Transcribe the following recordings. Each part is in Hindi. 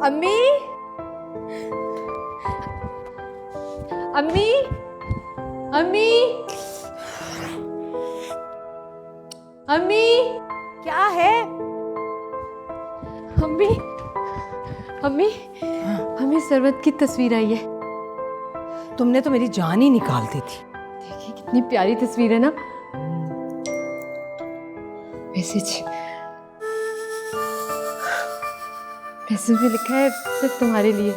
अम्मी, अम्मी, अम्मी, अम्मी, क्या है? अम्मी, अम्मी, अम्मी सरवत की तस्वीर आई है। तुमने तो मेरी जान ही निकाल दी थी। देखिए कितनी प्यारी तस्वीर है ना। मैसेज मैसेज में लिखा है सिर्फ तुम्हारे लिए।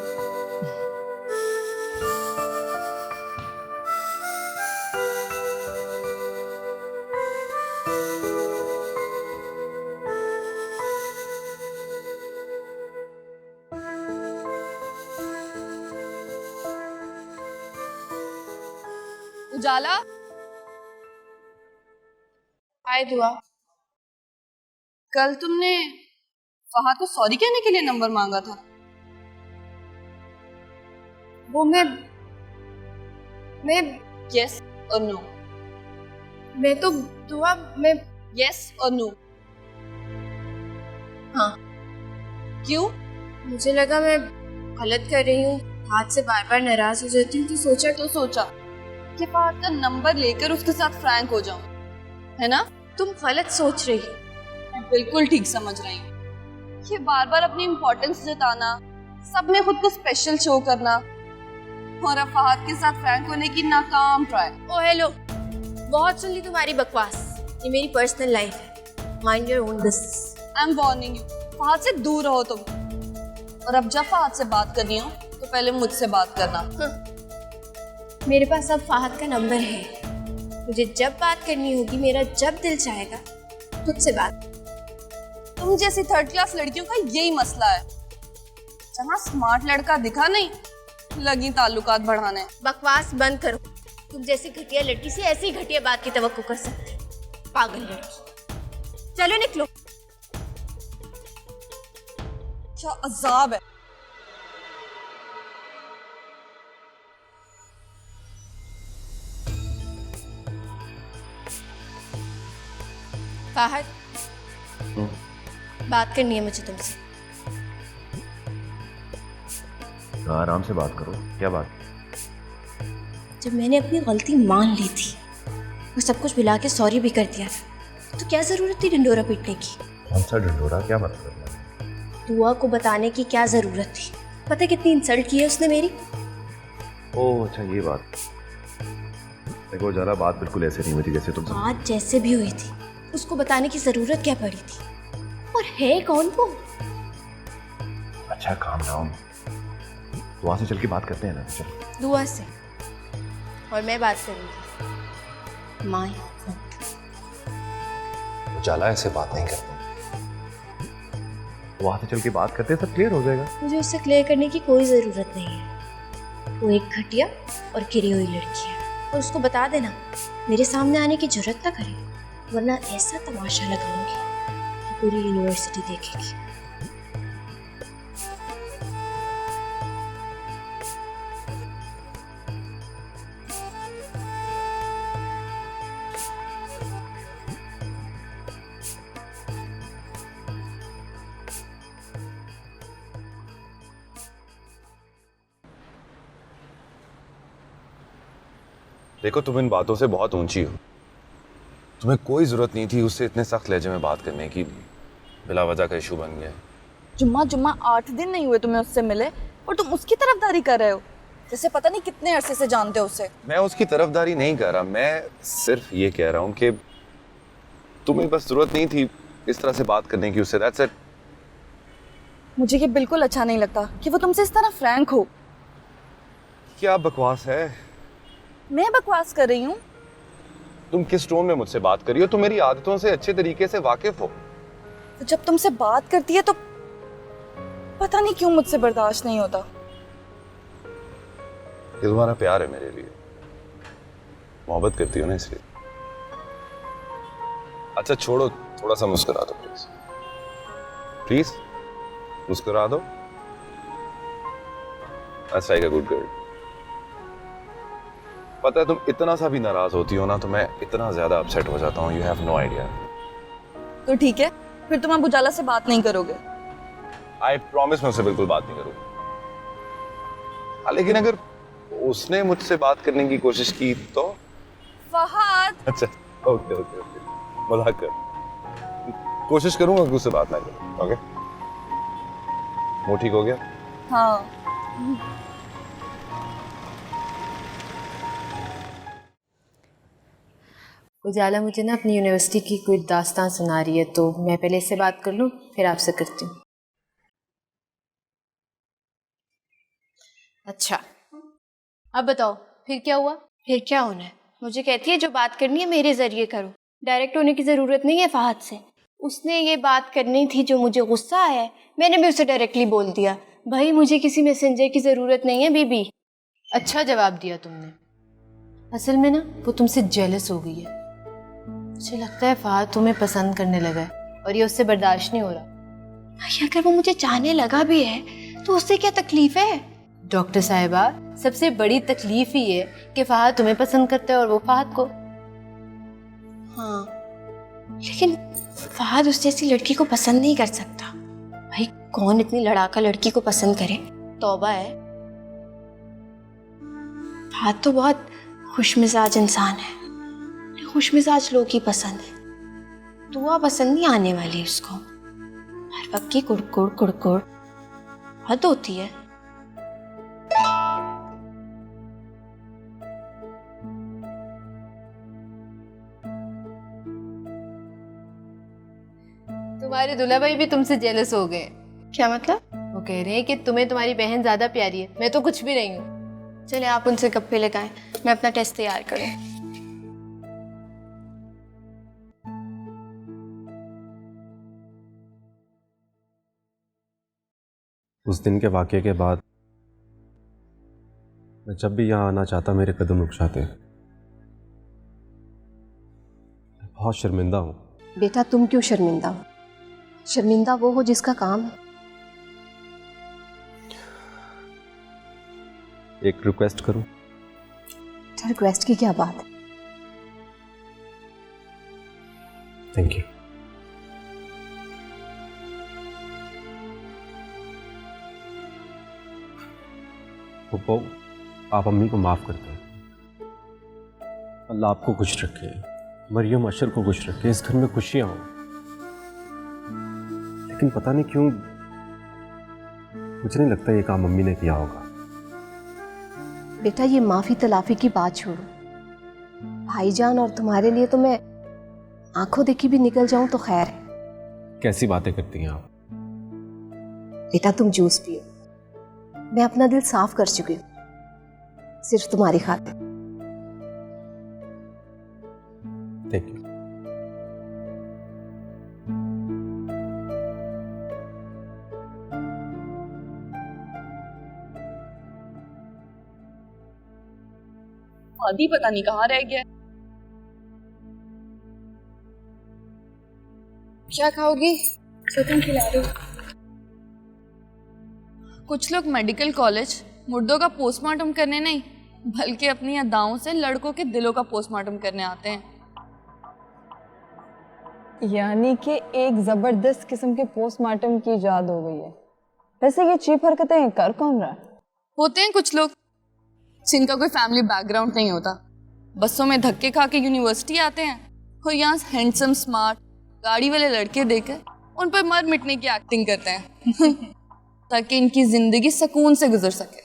उजाला, हाय दुआ। कल तुमने फहद को सॉरी कहने के लिए नंबर मांगा था। वो मैं यस और नो। मैं तो दुआ मैं यस और नो। हाँ, क्यों? मुझे लगा मैं गलत कर रही हूँ, हाथ से बार बार नाराज हो जाती हूँ, तो सोचा कि फहद का नंबर लेकर उसके साथ फ्रैंक हो जाऊं, है ना? तुम गलत सोच रही हो। मैं बिल्कुल ठीक समझ रही हूँ। ये बार बार अपनी इम्पोर्टेंस जताना, सब में खुद को स्पेशल शो करना और अब फहद के साथ फ्रैंक होने की नाकाम ट्राई। ओ हेलो, बहुत सुन ली तुम्हारी बकवास। ये मेरी पर्सनल लाइफ है, mind your own business. I am warning you, Fahad से दूर रहो तुम। और अब जब फहद से बात करनी हो तो पहले मुझसे बात करना। मेरे पास अब फहद का नंबर है। मुझे जब बात करनी होगी, मेरा जब दिल चाहेगा, तुझसे बात। तुम जैसी थर्ड क्लास लड़कियों का यही मसला है, जहाँ स्मार्ट लड़का दिखा नहीं लगी ताल्लुकात बढ़ाने। बकवास बंद करो। तुम जैसी घटिया लड़की से ऐसी घटिया बात की तवक्को कर सकते, पागल लड़की। चलो निकलो। क्या अजाब है। फहद, बात करनी है मुझे तुमसे। आराम से बात करो, क्या बात? जब मैंने अपनी गलती मान ली थी और सब कुछ मिला के सॉरी भी कर दिया था, तो क्या जरूरत थी ढिंडोरा पीटने की? कौन सा ढिंढोरा, क्या बात कर रहा है? दुआ को बताने की क्या जरूरत थी? पता है कितनी इंसल्ट की है उसने मेरी। ओह अच्छा, ये बात। देखो जरा, बात बिल्कुल ऐसे नहीं हुई थी जैसे तुम समझ। बात जैसे भी हुई थी, उसको बताने की जरूरत क्या पड़ी थी? और है कौन वो? अच्छा काम डाउन, तो वहां से चल के बात करते हैं ना। चलो। दुआ से। और मैं बात करूंगी माँ। उजाला ऐसे बात नहीं करते, वहां से चल के बात करते हैं, सब क्लियर हो जाएगा। मुझे उससे क्लियर करने की कोई जरूरत नहीं है। वो एक घटिया और गिरी हुई लड़की है, और उसको बता देना मेरे सामने आने की जरूरत ना करे, वरना ऐसा तमाशा लगाऊंगी कि पूरी यूनिवर्सिटी देखेगी। देखो, तुम इन बातों से बहुत ऊंची हो। तुम्हें कोई जरूरत नहीं थी उससे इतने सख्त लहजे में बात करने की। बिला वजह का इशू बन गया। जुम्मा 8 दिन नहीं हुए तुम्हें उससे मिले और तुम उसकी तरफदारी कर रहे हो, जैसे पता नहीं कितने अरसे से जानते हो उसे। मैं उसकी तरफदारी नहीं कर रहा, मैं सिर्फ ये कह रहा हूँ कि तुम्हें बस जरूरत नहीं थी इस तरह से बात करने की उससे। That's it. मुझे ये बिल्कुल अच्छा नहीं लगता कि वो तुमसे इस तरह फ्रैंक हो। क्या बकवास है? मैं बकवास कर रही हूँ? तुम किस टोन में मुझसे बात कर रही हो? तुम मेरी आदतों से अच्छे तरीके से वाकिफ हो। तो जब तुमसे बात करती है तो पता नहीं क्यों मुझसे बर्दाश्त नहीं होता। ये तुम्हारा प्यार है मेरे लिए, मोहब्बत करती हो ना इसलिए। अच्छा छोड़ो, थोड़ा सा मुस्कुरा दो प्लीज। प्लीज मुस्कुरा दो। That's like a good girl। पता है, तुम इतना सा भी नाराज होती हो ना तो मैं इतना ज्यादा अपसेट हो जाता हूँ। You have no idea. तो ठीक है, फिर तुम अब उजाला से बात नहीं करोगे? आई प्रॉमिस मैं उससे बिल्कुल बात नहीं करूंगा। हाँ, लेकिन अगर उसने मुझसे बात करने की कोशिश की तो? फहद, अच्छा, ओके ओके ओके, मजाक कर। कोशिश करूंगा कि उससे बात ना करूं। ओके, वो ठीक हो गया? हाँ। उजाला मुझे ना अपनी यूनिवर्सिटी की कोई दास्तान सुना रही है, तो मैं पहले इससे बात कर लूँ फिर आपसे करती हूँ। अच्छा, अब बताओ फिर क्या हुआ? फिर क्या होना है? मुझे कहती है जो बात करनी है मेरे जरिए करो, डायरेक्ट होने की ज़रूरत नहीं है फहद से। उसने ये बात करनी थी जो मुझे गुस्सा आया है, मैंने भी उसे डायरेक्टली बोल दिया। भाई मुझे किसी मैसेंजर की ज़रूरत नहीं है बीबी। अच्छा जवाब दिया तुमने। असल में ना वो तुमसे जेलस हो गई है। मुझे लगता है फहद तुम्हें पसंद करने लगा है और ये उससे बर्दाश्त नहीं हो रहा। भाई अगर वो मुझे चाहने लगा भी है तो उससे क्या तकलीफ है? डॉक्टर साहिबा, सबसे बड़ी तकलीफ ही है कि फहद तुम्हें पसंद करता है और वो फहद को। हाँ, लेकिन फहद उस जैसी लड़की को पसंद नहीं कर सकता। भाई कौन इतनी लड़ाका लड़की को पसंद करे? तौबा है। फहद तो बहुत खुशमिजाज इंसान है, खुशमिजाज लोग ही पसंद है। दुआ पसंद नहीं आने वाली उसको। हर वक्त की कुड़कुड़ कुड़कुड़ हद होती है। तुम्हारे दूल्हा भाई भी तुमसे जेलस हो गए। क्या मतलब? वो कह रहे हैं कि तुम्हें तुम्हारी बहन ज्यादा प्यारी है, मैं तो कुछ भी नहीं हूँ। चले आप उनसे गप्पे लगाएं, मैं अपना टेस्ट तैयार करूं। उस दिन के वाक़ये के बाद मैं जब भी यहाँ आना चाहता मेरे कदम रुक जाते हैं। मैं बहुत शर्मिंदा हूँ। बेटा तुम क्यों शर्मिंदा हो? शर्मिंदा वो हो जिसका काम है। एक रिक्वेस्ट करूँ? रिक्वेस्ट की क्या बात है? Thank you. पप्पू, आप अम्मी को माफ़ करते हैं। अल्लाह आपको खुश रखे, मरियम अशर को खुश रखे, इस घर में खुशियाँ हों। लेकिन पता नहीं क्यों मुझे नहीं लगता ये काम मम्मी ने किया होगा। बेटा ये माफ़ी तलाफ़ी की बात छोड़ो। भाईजान और तुम्हारे लिए तो मैं आंखों देखी भी निकल जाऊं तो खैर है। कैसी बातें करती हैं आप? बेटा तुम जूस पियो, मैं अपना दिल साफ कर चुकी हूँ सिर्फ तुम्हारी खातिर। Thank you. आदि पता नहीं कहाँ रह गया। क्या खाओगी? चिकन खिला दो। कुछ लोग मेडिकल कॉलेज मुर्दों का पोस्टमार्टम करने नहीं बल्कि अपनी अदाओं से लड़कों के दिलों का पोस्टमार्टम करने आते हैं। यानी कि एक जबरदस्त किस्म के पोस्टमार्टम की इजाद हो गई है। वैसे ये चीप हरकतें कर कौन रहा है? होते हैं कुछ लोग जिनका कोई फैमिली बैकग्राउंड नहीं होता, बसों में धक्के खा के यूनिवर्सिटी आते हैं और यहाँ हैंडसम स्मार्ट गाड़ी वाले लड़के देकर उन पर मर मिटने की एक्टिंग करते हैं ताकि इनकी जिंदगी सुकून से गुजर सके।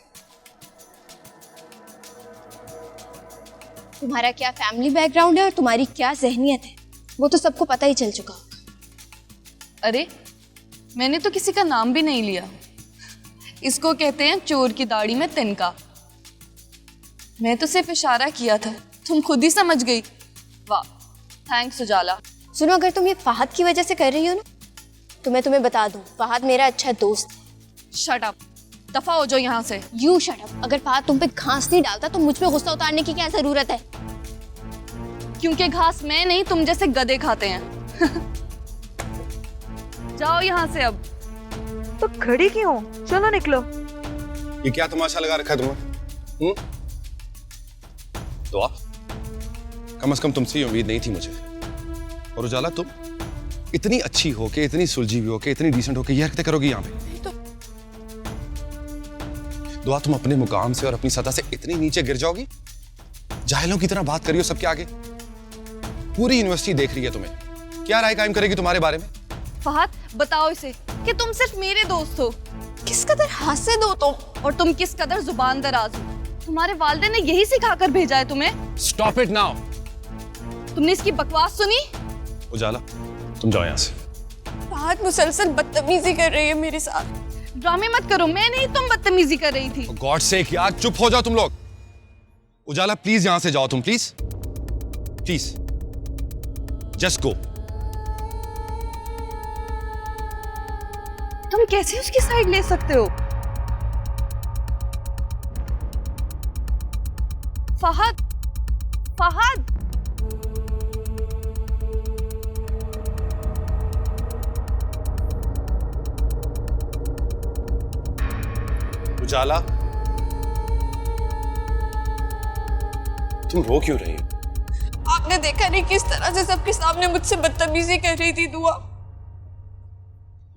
तुम्हारा क्या फैमिली बैकग्राउंड है और तुम्हारी क्या जहनियत है वो तो सबको पता ही चल चुका। अरे मैंने तो किसी का नाम भी नहीं लिया। इसको कहते हैं चोर की दाढ़ी में तिनका। मैं तो सिर्फ इशारा किया था, तुम खुद ही समझ गई। वाह, थैंक्स उजाला। सुनो, अगर तुम ये फहद की वजह से कर रही हो ना तो मैं तुम्हें बता दूं, फहद मेरा अच्छा दोस्त है। शट अप, दफा हो जाओ यहाँ से। You shut up. अगर फहद तुम पे घास नहीं डालता तो मुझ पे गुस्सा उतारने की क्या जरूरत है? क्योंकि घास मैं नहीं तुम जैसे गधे खाते हैं। जाओ यहाँ से अब। तो खड़ी क्यों? चलो निकलो। ये क्या तमाशा लगा रखा है तुम्हें? दुआ? कम से कम तुमसे ये उम्मीद नहीं थी मुझे। और उजाला, तुम इतनी अच्छी हो के, इतनी सुलझी हुई हो के, इतनी डिसेंट हो के ये हरकतें करोगी यहाँ पे? दुआ, तुम अपने मुकाम से और अपनी सतह से इतनी नीचे गिर जाओगी? जाहिलों की तरह बात करियो सबके आगे। पूरी यूनिवर्सिटी देख रही है तुम्हें। क्या राय कायम करेगी तुम्हारे बारे में? फहद, बताओ इसे कि तुम सिर्फ मेरे दोस्त हो। किस कदर हासिद हो तुम, और तुम किस कदर जुबान दराज हो। तुम्हारे वालिद ने यही सिखाकर भेजा है तुम्हें। Stop it now. तुमने इसकी बकवास सुनी? उजाला, तुम जाओ यहाँ से। फहद मुसलसल बदतमीजी कर रही है मेरे साथ। ड्रामे मत करो, मैं नहीं, तुम बदतमीजी कर रही थी। गॉड सेक यार, चुप हो जाओ तुम लोग। उजाला प्लीज यहां से जाओ तुम, प्लीज प्लीज, जस्ट गो। तुम कैसे उसकी साइड ले सकते हो? फहद, फहद, उजाला, तुम रो क्यों रही हो? आपने देखा नहीं किस तरह से सबके सामने मुझसे बदतमीजी कर रही थी दुआ।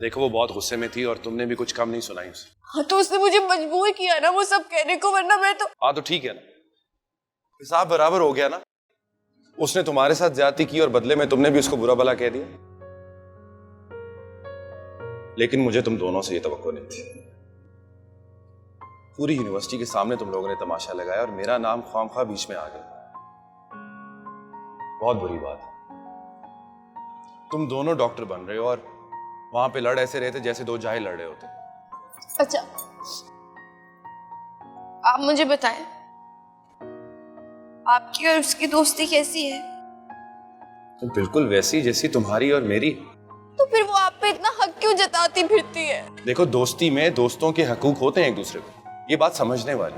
देखो वो बहुत गुस्से में थी और तुमने भी कुछ कम नहीं सुनाई उसे। हाँ तो उसने मुझे मजबूर किया ना वो सब कहने को, वरना मैं तो। हाँ तो ठीक है ना, हिसाब बराबर हो गया ना। उसने तुम्हारे साथ ज्यादती की और बदले में तुमने भी उसको बुरा भला कह दिया। लेकिन मुझे तुम दोनों से ये तवक्को नहीं थी। पूरी यूनिवर्सिटी के सामने तुम लोगों ने तमाशा लगाया और मेरा नाम ख्वामख्वाह बीच में आ गया। बहुत बुरी बात। तुम दोनों डॉक्टर बन रहे हो और वहां पे लड़ ऐसे रहे थे जैसे दो जाहिल लड़ रहे होते। अच्छा, आप मुझे बताएं, आपकी और उसकी दोस्ती कैसी है? तो बिल्कुल वैसी जैसी तुम्हारी और मेरी। तो फिर वो आप पे इतना हक क्यों जताती फिरती है? देखो, दोस्ती में दोस्तों के हकूक होते हैं एक दूसरे को, ये बात समझने वाली।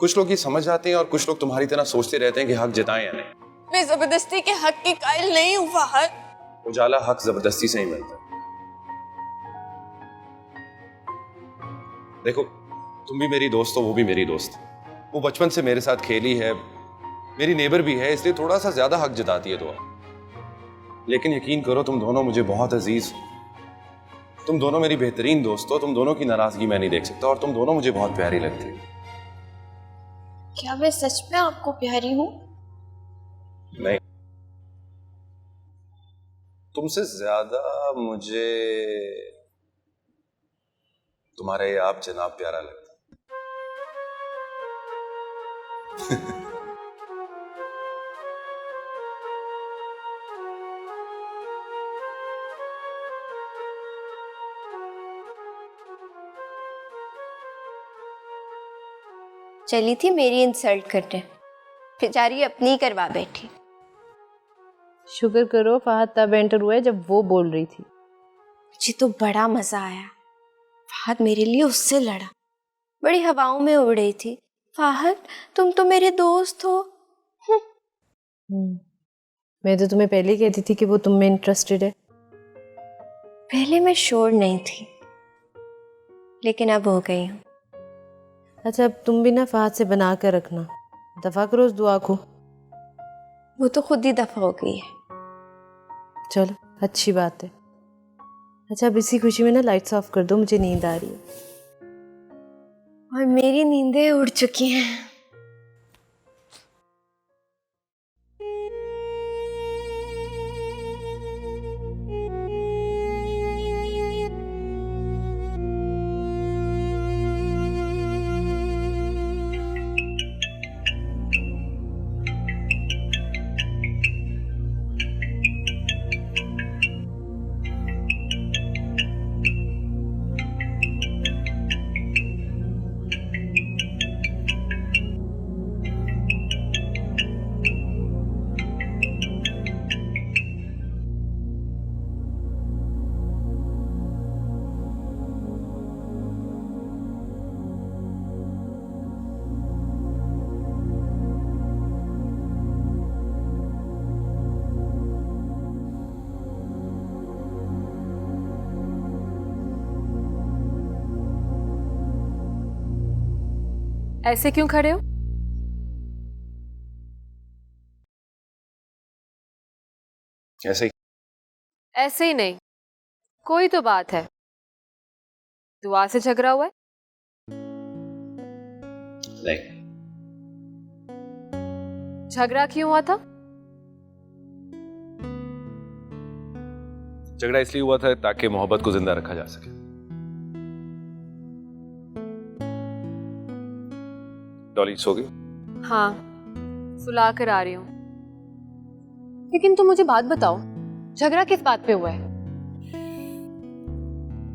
कुछ लोग ये समझ जाते हैं और कुछ लोग तुम्हारी तरह सोचते रहते हैं कि हक जताएं या नहीं। मैं जबरदस्ती के हक की कायल नहीं हूँ फहद। उजाला, हक जबरदस्ती से ही मिलता है। देखो, तुम भी मेरी दोस्त हो, वो भी मेरी दोस्त। वो बचपन से मेरे साथ खेली है, मेरी नेबर भी है, इसलिए थोड़ा सा ज्यादा हक जताती है दुआ। लेकिन यकीन करो, तुम दोनों मुझे बहुत अजीज हो। तुम दोनों मेरी बेहतरीन दोस्त हो। तुम दोनों की नाराजगी मैं नहीं देख सकता और तुम दोनों मुझे बहुत प्यारी लगती हो। क्या मैं सच में आपको प्यारी हूँ? नहीं, तुमसे ज्यादा मुझे तुम्हारा ये आप जनाब प्यारा लगता है। चली थी मेरी इंसल्ट करने, बेचारी अपनी ही करवा बैठी। शुक्र करो फहद तब एंटर हुआ है जब वो बोल रही थी। मुझे तो बड़ा मजा आया। फहद मेरे लिए उससे लड़ा, बड़ी हवाओं में उड़ रही थी। फहद, तुम तो मेरे दोस्त हो। मैं तो तुम्हें पहले ही कहती थी कि वो तुम में इंटरेस्टेड है। पहले मैं श्योर नहीं थी, लेकिन अब हो गई हूँ। अच्छा, अब तुम भी ना फहद से बना कर रखना, दफा करो उस दुआ को। वो तो खुद ही दफा हो गई है। चलो, अच्छी बात है। अच्छा, अब इसी खुशी में ना लाइट्स ऑफ कर दो, मुझे नींद आ रही है। और मेरी नींदें उड़ चुकी हैं। ऐसे क्यों खड़े हो? ऐसे ही ऐसे ही नहीं, कोई तो बात है। दुआ से झगड़ा हुआ है? नहीं। झगड़ा क्यों हुआ था? झगड़ा इसलिए हुआ था ताकि मोहब्बत को जिंदा रखा जा सके। डॉली सो गई? हाँ, सुला कर आ रही हूँ। लेकिन तुम मुझे बात बताओ, झगड़ा किस बात पे हुआ है?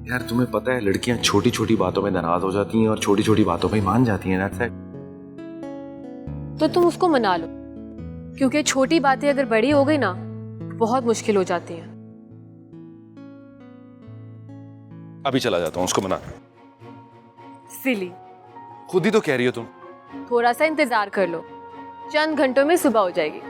यार तुम्हें पता है लड़कियां छोटी छोटी बातों में नाराज हो जाती हैं और छोटी छोटी बातों पे मान जाती हैं। That's it। तो तुम उसको मना लो, क्योंकि छोटी बातें अगर बड़ी हो गई ना बहुत मुश्किल हो जाती हैं। अभी चला जाता हूँ उसको मना। सिली, खुद ही तो कह रही हो तुम। थोड़ा सा इंतजार कर लो, चंद घंटों में सुबह हो जाएगी।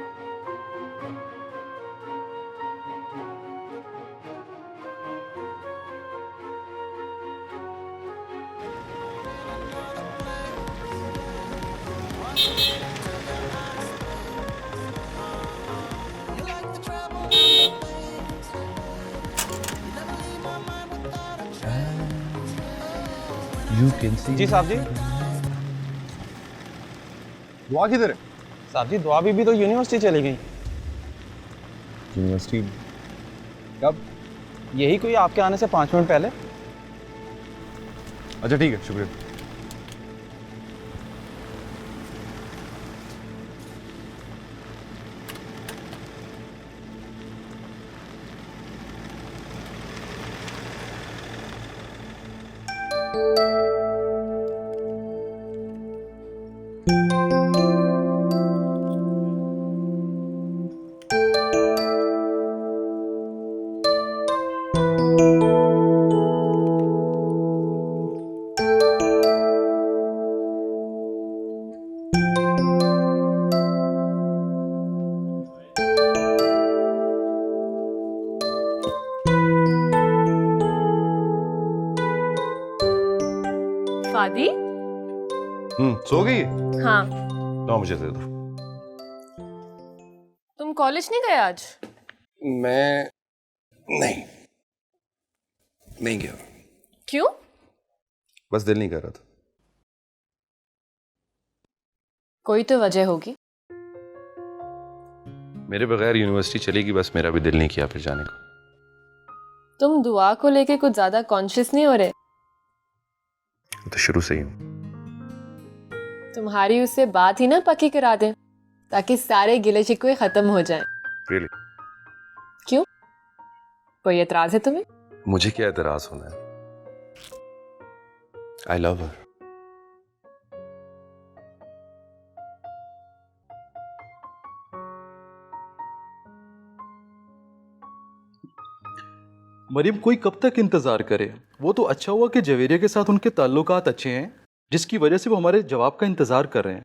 जी साहब जी। दुआ किधर है? साहब जी दुआ भी तो यूनिवर्सिटी चली गई। यूनिवर्सिटी कब? यही कोई आपके आने से 5 मिनट पहले। अच्छा ठीक है, शुक्रिया। फादी? सो गई? हाँ। लो मुझे दे दो। तुम कॉलेज नहीं गए आज? मैं नहीं गया। क्यों? बस दिल नहीं कर रहा था। कोई तो वजह होगी। मेरे बगैर यूनिवर्सिटी चलेगी, बस मेरा भी दिल नहीं किया फिर जाने को। तुम दुआ को लेके कुछ ज्यादा कॉन्शियस नहीं हो रहे? तो शुरू से ही हूँ। तुम्हारी उससे बात ही ना पक्की करा दें, ताकि सारे गिले शिकवे खत्म हो जाएं। Really? क्यों? कोई एतराज है तुम्हें? मुझे क्या एतराज होना है? I love her। मरीम कोई कब तक इंतजार करे? वो तो अच्छा हुआ कि जवेरिया के साथ उनके ताल्लुकात अच्छे हैं, जिसकी वजह से वो हमारे जवाब का इंतजार कर रहे हैं।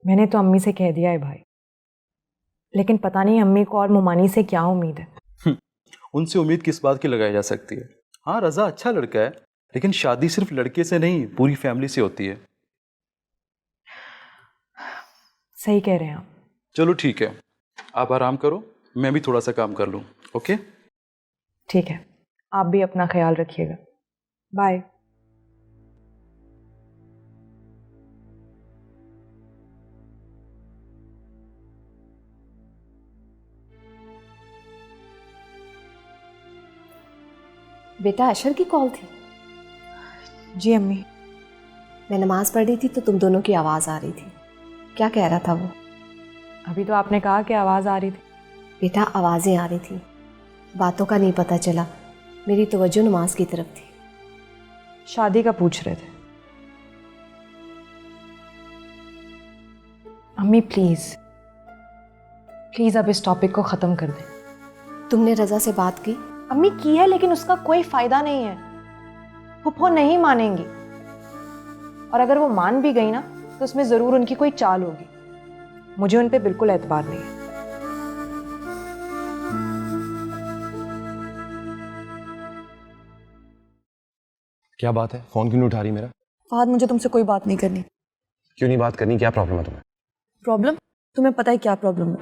मैंने तो अम्मी से कह दिया है भाई, लेकिन पता नहीं अम्मी को और मुमानी से क्या उम्मीद है। उनसे उम्मीद किस बात की लगाई जा सकती है? हाँ रजा अच्छा लड़का है, लेकिन शादी सिर्फ लड़के से नहीं पूरी फैमिली से होती है। सही कह रहे हैं आप। चलो ठीक है, आप आराम करो, मैं भी थोड़ा सा काम कर लूँ। ओके ठीक है, आप भी अपना ख्याल रखिएगा। बाय। बेटा अशर की कॉल थी? जी अम्मी। मैं नमाज पढ़ रही थी तो तुम दोनों की आवाज़ आ रही थी। क्या कह रहा था वो? अभी तो आपने कहा कि आवाज़ आ रही थी। बेटा आवाज़ें आ रही थी, बातों का नहीं पता चला। मेरी तवज्जो नमाज की तरफ थी। शादी का पूछ रहे थे। अम्मी प्लीज़ प्लीज़ अब इस टॉपिक को ख़त्म कर दें। तुमने रज़ा से बात की? अम्मी की है, लेकिन उसका कोई फ़ायदा नहीं है। फुफ्फो नहीं मानेंगी, और अगर वो मान भी गई ना तो उसमें ज़रूर उनकी कोई चाल होगी। मुझे उन पे बिल्कुल एतबार नहीं है। क्या बात है? फोन क्यों नहीं उठा रही मेरा? फहद मुझे तुमसे कोई बात नहीं करनी। क्यों नहीं बात करनी? क्या प्रॉब्लम है तुम्हें? प्रॉब्लम? तुम्हें पता है क्या प्रॉब्लम है?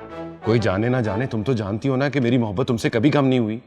कोई जाने ना जाने, तुम तो जानती हो ना कि मेरी मोहब्बत तुमसे कभी कम नहीं हुई।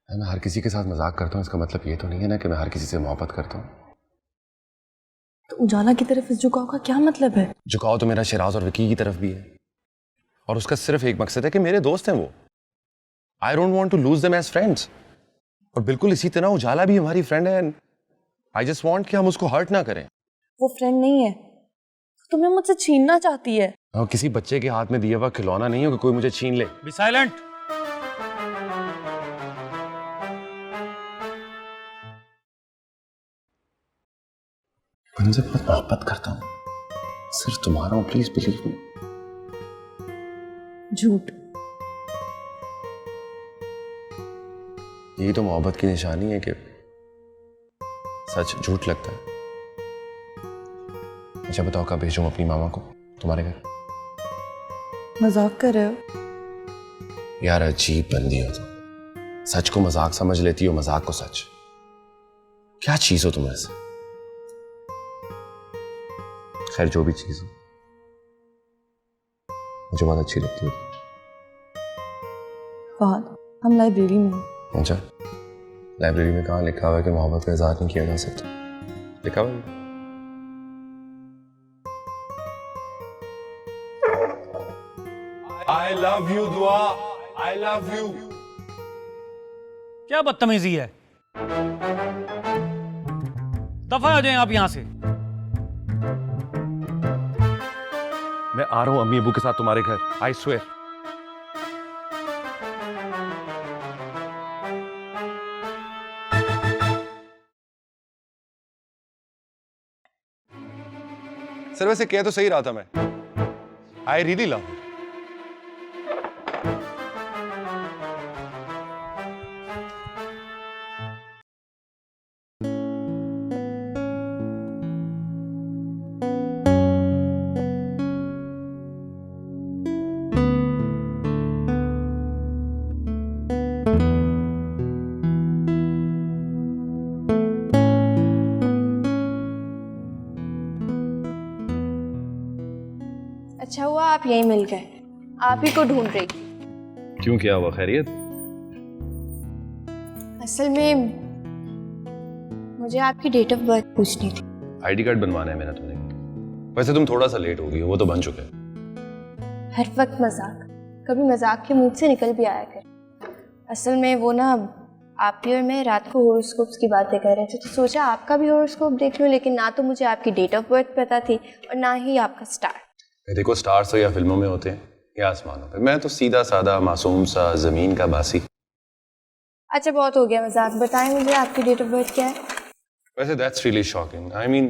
मैं हर किसी के साथ मजाक करता हूँ, इसका मतलब ये तो नहीं है ना कि मैं हर किसी से मोहब्बत करता हूँ। तो उजाला की तरफ इस झुकाव का क्या मतलब है? झुकाव तो मेरा शिराज और विकी की तरफ भी है, और उसका सिर्फ एक मकसद है कि मेरे दोस्त हैं वो। I don't want to lose them as friends. और बिल्कुल इसी तरह उजाला भी हमारी फ्रेंड है। आई जस्ट वांट कि हम उसको हर्ट ना करें। वो फ्रेंड नहीं है, तुम्हें मुझसे छीनना चाहती है। और किसी बच्चे के हाथ में दिया हुआ खिलौना नहीं हो कि कोई मुझे छीन ले। Be silent. मैं तुमसे बहुत मोहब्बत करता हूँ, सिर्फ तुम्हारा हूँ, प्लीज बिलीव मी। झूठ। यही तो मोहब्बत की निशानी है कि सच झूठ लगता है। अच्छा बताओ, कब भेजूं अपनी मामा को तुम्हारे घर? मजाक कर रहे हो? यार अजीब बंदी हो तुम, सच को मजाक समझ लेती हो, मजाक को सच। क्या चीज हो तुम ऐसे? खैर जो भी चीज हो, मुझे बहुत अच्छी लगती है। फहद, हम लाइब्रेरी में हैं। अच्छा, लाइब्रेरी में कहाँ लिखा हुआ है कि मोहब्बत का इजहार नहीं किया जा सकता? लिखा हुआ है? I love you दुआ, I love you। क्या बदतमीजी है? दफा हो जाए आप यहां से। मैं आ रहा हूं अम्मी अबू के साथ तुम्हारे घर, आई स्वेयर। सर वैसे कह तो सही रहा था मैं, आई रियली लव। अच्छा हुआ आप यहीं मिल गए, आप ही को ढूंढ रही थी। क्यों, क्या हुआ, खैरियत? असल में मुझे आपकी डेट ऑफ बर्थ पूछनी थी। आईडी कार्ड बनवाना है मेरा तुमने। वैसे तुम थोड़ा सा लेट हो गई हो, वो तो बन चुके हैं। हर वक्त मजाक, कभी मजाक के मुंह से निकल भी आया कर। असल में वो ना, आप भी और मैं रात को हॉरोस्कोप्स की बातें कर रहे थे, तो सोचा आपका भी हॉरोस्कोप देख लूं, लेकिन ना तो मुझे आपकी डेट ऑफ बर्थ पता थी और ना ही आपका स्टार। देखो, स्टार्स तो या फिल्मों में होते हैं या आसमानों पे, मैं तो सीधा साधा मासूम सा जमीन का बासी। अच्छा बहुत हो गया मजाक, बताएं मुझे आपकी डेट ऑफ बर्थ क्या है? वैसे that's really shocking. I mean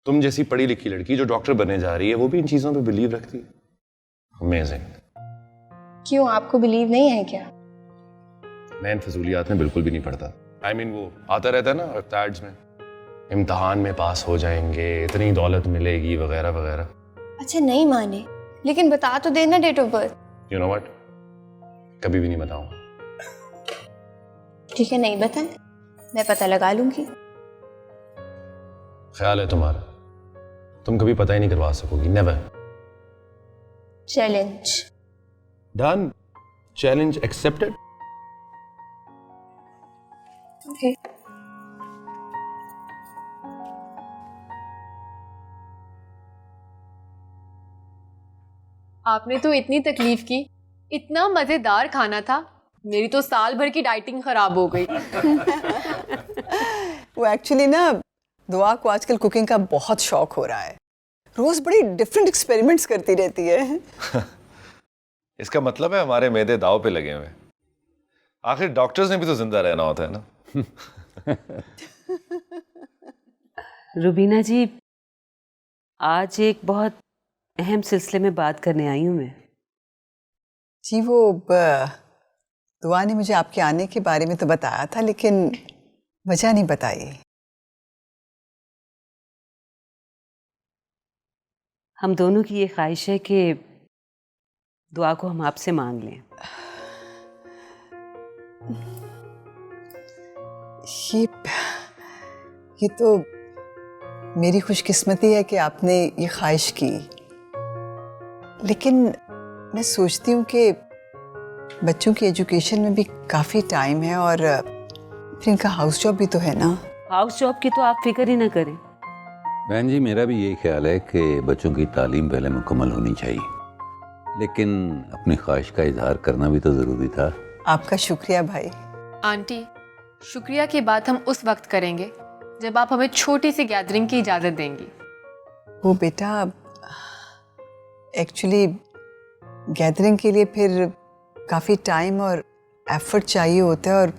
तुम जैसी पढ़ी लिखी लड़की जो डॉक्टर बनने जा रही है, वो भी इन चीजों पे बिलीव रखती है। अमेजिंग। क्यों, आपको बिलीव नहीं है क्या? मैं इन फजूलियात में बिल्कुल भी नहीं पढ़ता। आई मीन वो आता रहता है ना एड्स में, इम्तिहान में पास हो जाएंगे, इतनी दौलत मिलेगी वगैरह वगैरह। अच्छा नहीं माने, लेकिन बता तो देना date of birth. You know what, कभी भी नहीं बताऊंगा। ठीक है, नहीं बताएं, मैं पता लगा लूंगी। ख्याल है तुम्हारा, तुम कभी पता ही नहीं करवा सकोगी। Never. Challenge done. Challenge accepted. Okay. आपने तो इतनी तकलीफ की, इतना मजेदार खाना था, मेरी तो साल भर की डाइटिंग खराब हो गई। वो एक्चुअली ना, दुआ को आजकल कुकिंग का बहुत शौक हो रहा है, रोज बड़ी डिफरेंट एक्सपेरिमेंट्स करती रहती है। इसका मतलब है हमारे मैदे दाव पे लगे हुए। आखिर डॉक्टर्स ने भी तो जिंदा रहना होता है ना। रुबीना जी, आज एक बहुत अहम सिलसिले में बात करने आई हूँ मैं। जी वो दुआ ने मुझे आपके आने के बारे में तो बताया था, लेकिन वजह नहीं बताई। हम दोनों की ये ख्वाहिश है कि दुआ को हम आपसे मांग लें। ये तो मेरी खुशकिस्मती है कि आपने ये ख्वाहिश की, लेकिन मैं सोचती हूँ कि बच्चों की एजुकेशन में भी काफ़ी टाइम है और फिर इनका हाउस जॉब भी तो है ना। हाउस जॉब की तो आप फिक्र ही ना करें। बहन जी, मेरा भी यही ख्याल है कि बच्चों की तालीम पहले मुकम्मल होनी चाहिए, लेकिन अपनी ख्वाहिश का इजहार करना भी तो ज़रूरी था। आपका शुक्रिया भाई। आंटी, शुक्रिया की बात हम उस वक्त करेंगे जब आप हमें छोटी सी गैदरिंग की इजाज़त देंगी। वो बेटा, एक्चुअली गैदरिंग के लिए फिर काफ़ी टाइम और एफर्ट चाहिए होता है और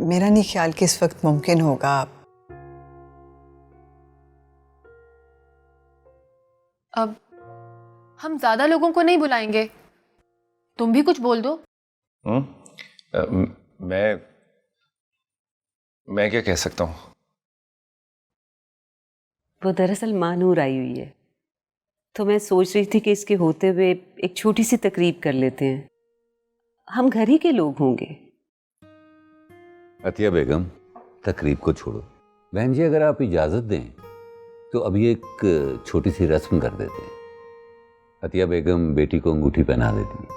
मेरा नहीं ख्याल कि इस वक्त मुमकिन होगा। अब हम ज़्यादा लोगों को नहीं बुलाएंगे, तुम भी कुछ बोल दो। मैं क्या कह सकता हूँ? वो दरअसल मानूर आई हुई है, तो मैं सोच रही थी कि इसके होते हुए एक छोटी सी तकरीब कर लेते हैं। हम घर ही के लोग होंगे। अतिया बेगम, तकरीब को छोड़ो। बहन जी, अगर आप इजाज़त दें तो अभी एक छोटी सी रस्म कर देते हैं। अतिया बेगम बेटी को अंगूठी पहना देती है।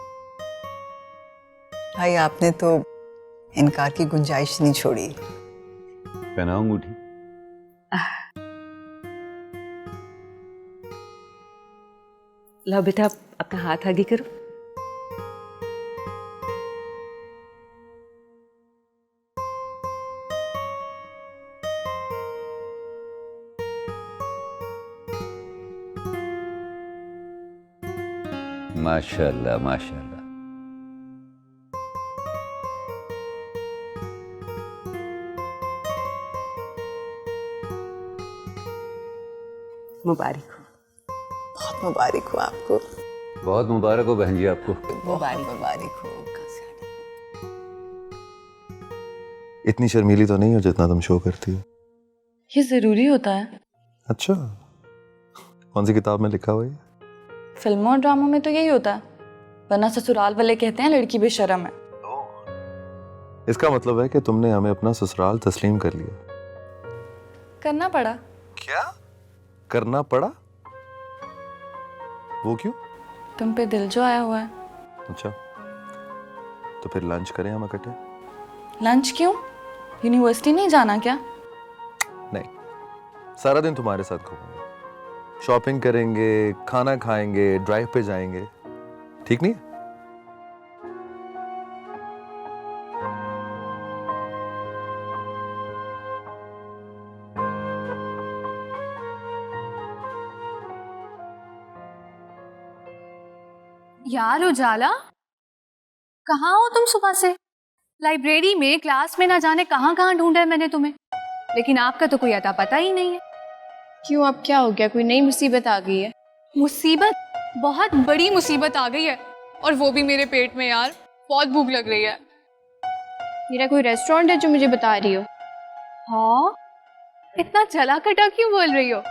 भाई, आपने तो इनकार की गुंजाइश नहीं छोड़ी। पहनाओ अंगूठी। लो बेटा, अपना हाथ आगे करो। माशाल्लाह माशाल्लाह। मुबारक हो। बहुत मुबारक हो आपको। बहुत मुबारक हो बहन जी आपको। मुबारक हो। इतनी शर्मीली तो नहीं हो जितना तुम शो करती हो। ये जरूरी होता है? अच्छा, कौन सी किताब में लिखा हुआ है? फिल्मों और ड्रामों में तो यही होता है, वरना ससुराल वाले कहते हैं लड़की बेशर्म है। इसका मतलब है कि तुमने हमें अपना ससुराल तस्लीम कर लिया। करना पड़ा। क्या करना पड़ा? वो क्यों? तुम पे दिल जो आया हुआ है। अच्छा, तो फिर लंच करें हम इकट्ठे? लंच क्यों? यूनिवर्सिटी नहीं जाना क्या? नहीं, सारा दिन तुम्हारे साथ घूमेंगे, शॉपिंग करेंगे, खाना खाएंगे, ड्राइव पे जाएंगे। ठीक नहीं है? यार उजाला, कहाँ हो तुम सुबह से? लाइब्रेरी में, क्लास में, ना जाने कहाँ कहाँ ढूंढा है मैंने तुम्हें, लेकिन आपका तो कोई अता पता ही नहीं है। क्यों, अब क्या हो गया? कोई नई मुसीबत आ गई है? मुसीबत? बहुत बड़ी मुसीबत आ गई है, और वो भी मेरे पेट में। यार, बहुत भूख लग रही है। मेरा कोई रेस्टोरेंट है जो मुझे बता रही हो? हाँ, इतना जला कटा क्यों बोल रही हो?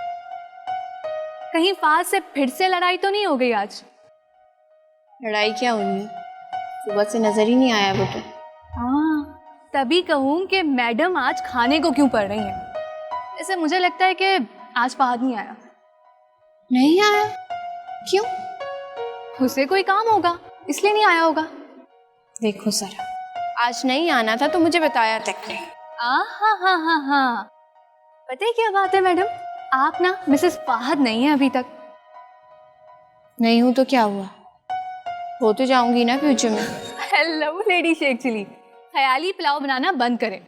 कहीं फाज से फिर से लड़ाई तो नहीं हो गई आज? लड़ाई क्या होनी, सुबह से नजर ही नहीं आया वो तो। हाँ, तभी कहूँ कि मैडम आज खाने को क्यों पढ़ रही हैं। ऐसे मुझे लगता है कि आज फहद नहीं आया। नहीं आया? क्यों? उसे कोई काम होगा, इसलिए नहीं आया होगा। देखो सरा, आज नहीं आना था तो मुझे बताया तक नहीं। हाँ, पता है क्या बात है मैडम, आप ना मिसेस फहद नहीं है अभी तक। नहीं हूँ तो क्या हुआ, हो तो जाऊंगी ना फ्यूचर में। हेलो लेडी शेख चिली, ख्याली पुलाव बनाना बंद करें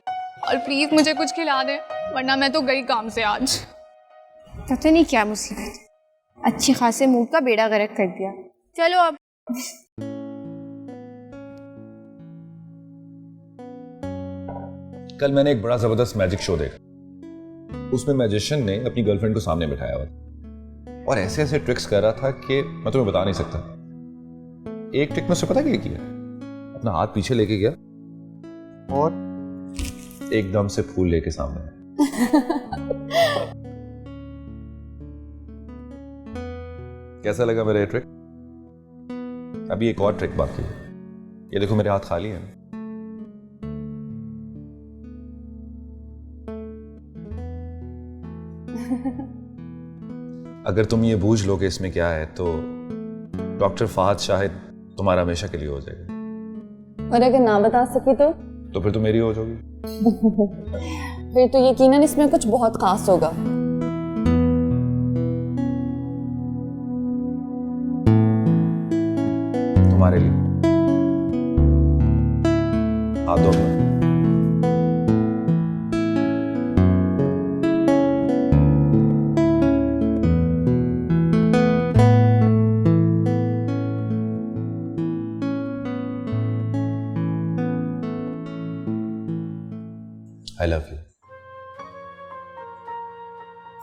और प्लीज मुझे कुछ खिला दें, वरना मैं तो गई काम से आज। पता नहीं क्या मुसीबत, अच्छे खासे मूड का बेड़ा गर्क कर दिया। चलो अब। कल मैंने एक बड़ा जबरदस्त मैजिक शो देखा। उसमें मैजिशियन ने अपनी गर्लफ्रेंड को सामने बिठाया हुआ था और ऐसे ऐसे ट्रिक्स कर रहा था कि मैं तुम्हें बता नहीं सकता। एक ट्रिक में उसने पता क्या किया, अपना हाथ पीछे लेके गया और एकदम से फूल लेके सामने आए। कैसा लगा मेरा ये ट्रिक? अभी एक और ट्रिक बाकी है। ये देखो मेरे हाथ खाली हैं। अगर तुम ये बूझ लो कि इसमें क्या है तो डॉक्टर फहद शाहिद तुम्हारा हमेशा के लिए हो जाएगा। और अगर ना बता सकी तो फिर तो मेरी हो जाओगी। फिर तो यकीनन इसमें कुछ बहुत खास होगा। तुम्हारे लिए हाथ धो लो। I love you।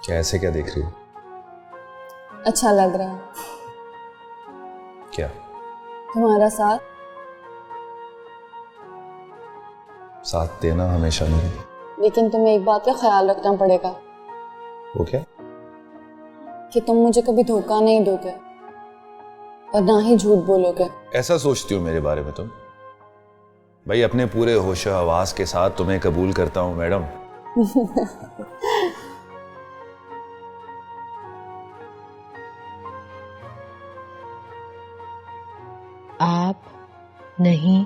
क्या ऐसे क्या देख रही हो? अच्छा लग रहा है क्या? तुम्हारा साथ देना हमेशा नहीं। लेकिन तुम्हें एक बात का ख्याल रखना पड़ेगा। वो क्या? कि तुम मुझे कभी धोखा नहीं दोगे और ना ही झूठ बोलोगे। ऐसा सोचती हो मेरे बारे में तुम? भाई अपने पूरे होश हवास के साथ तुम्हें कबूल करता हूं मैडम। आप नहीं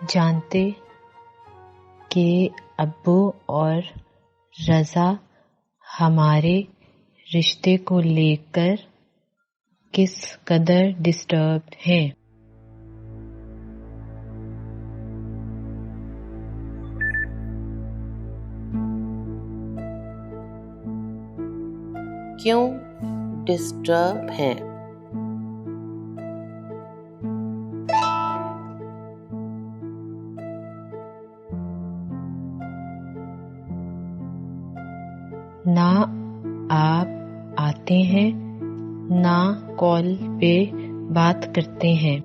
जानते कि अब्बू और रज़ा हमारे रिश्ते को लेकर किस कदर डिस्टर्ब्ड हैं। क्यों डिस्टर्ब हैं? ना आप आते हैं ना कॉल पे बात करते हैं।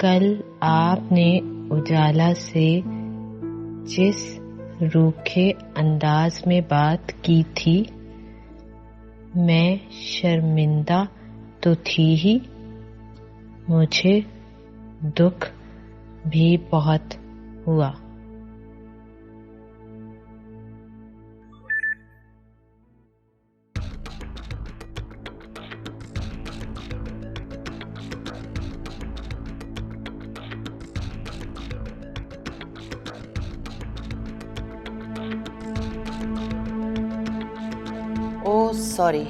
कल आपने उजाला से जिस रूखे अंदाज में बात की थी, मैं शर्मिंदा तो थी ही, मुझे दुख भी बहुत हुआ। ओह सॉरी,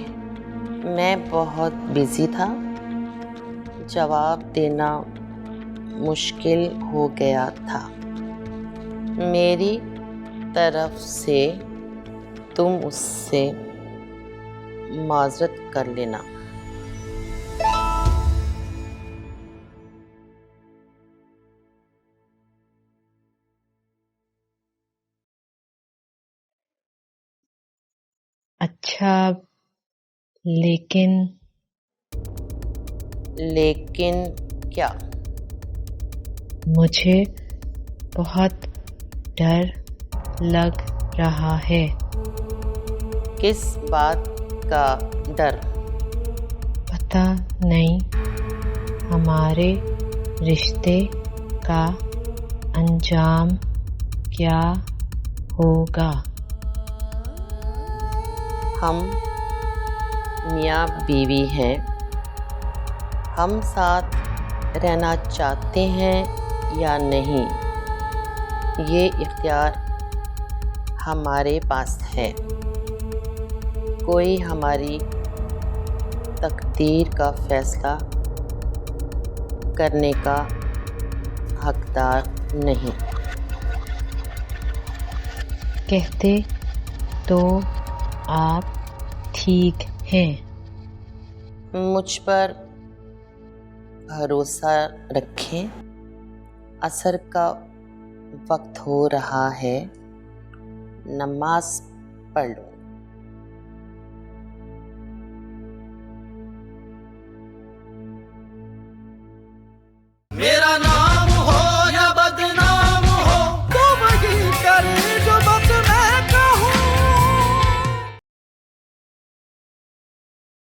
मैं बहुत बिजी था, जवाब देना मुश्किल हो गया था। मेरी तरफ से तुम उससे माजरत कर लेना। अच्छा, लेकिन क्या? मुझे बहुत डर लग रहा है। किस बात का डर? पता नहीं हमारे रिश्ते का अंजाम क्या होगा। हम मियाँ बीवी हैं, हम साथ रहना चाहते हैं या नहीं, ये इख्तियार हमारे पास है। कोई हमारी तकदीर का फैसला करने का हकदार नहीं। कहते तो आप ठीक हैं। मुझ पर भरोसा रखें। असर का वक्त हो रहा है, नमाज पढ़ लो।